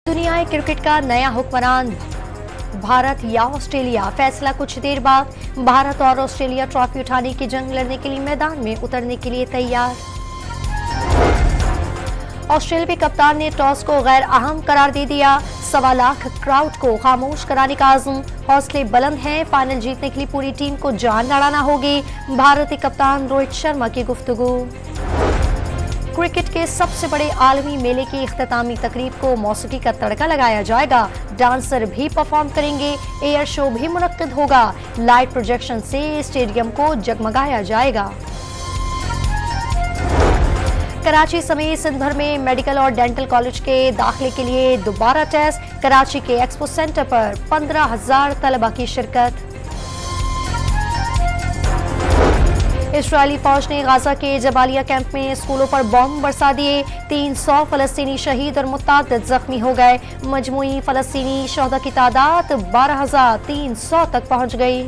दुनिया क्रिकेट का नया हुक्मरान भारत या ऑस्ट्रेलिया, फैसला कुछ देर बाद। भारत और ऑस्ट्रेलिया ट्रॉफी उठाने की जंग लड़ने के लिए मैदान में उतरने के लिए तैयार। ऑस्ट्रेलिया के कप्तान ने टॉस को गैर अहम करार दे दिया। 1.25 लाख क्राउड को खामोश कराने का आज़म, हौसले बुलंद हैं। फाइनल जीतने के लिए पूरी टीम को जान लड़ाना होगी। भारतीय कप्तान रोहित शर्मा की गुफ्तगू। क्रिकेट के सबसे बड़े आलमी मेले की इख्तितामी तकरीब को मौसीकी का तड़का लगाया जाएगा। डांसर भी परफॉर्म करेंगे। एयर शो भी मुनक्किद होगा। लाइट प्रोजेक्शन से स्टेडियम को जगमगाया जाएगा। कराची समेत सिंध भर में मेडिकल और डेंटल कॉलेज के दाखिले के लिए दोबारा टेस्ट। कराची के एक्सपो सेंटर पर 15,000 तलबा की शिरकत। इस्राएली फौज ने गाजा के जबालिया कैंप में स्कूलों पर बॉम्ब बरसा दिए। 300 फलस्तीनी शहीद और मुतादिद जख्मी हो गए। मजमूई फलस्तीनी शहदा की तादाद 12,300 तक पहुंच गई।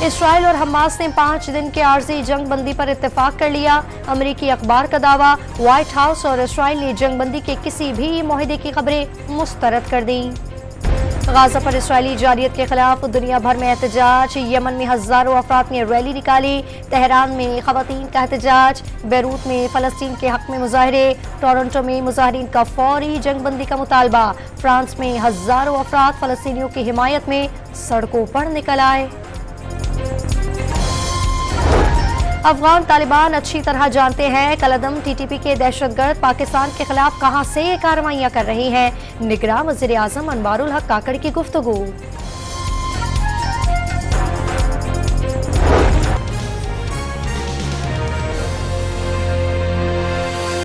इस्राएल और हमास ने 5 दिन के आर्जी जंग बंदी पर इत्तेफाक कर लिया। अमेरिकी अखबार का दावा, व्हाइट हाउस और इस्राएल ने जंग बंदी के किसी भी मुआहदे की खबरें मुस्तरद कर दी। गाजा पर इस्राएली जारियत के खिलाफ दुनिया भर में एहतजाज। यमन में हजारों अफराद ने रैली निकाली। तेहरान में खवातीन का एहतजाज। बैरूत में फलस्तीन के हक में मुजाहरे। टोरंटो में मुजाहरीन का फौरी जंगबंदी का मुतालबा। फ्रांस में हजारों अफराद फलस्तीनियों की हिमायत में सड़कों पर निकल आए। अफगान तालिबान अच्छी तरह जानते हैं कलअदम टीटीपी के दहशतगर्द पाकिस्तान के खिलाफ कहां से कार्रवाइयां कर रही हैं। निगरान वज़ीर आज़म अनवारुल हक काकड़ की गुफ्तगू।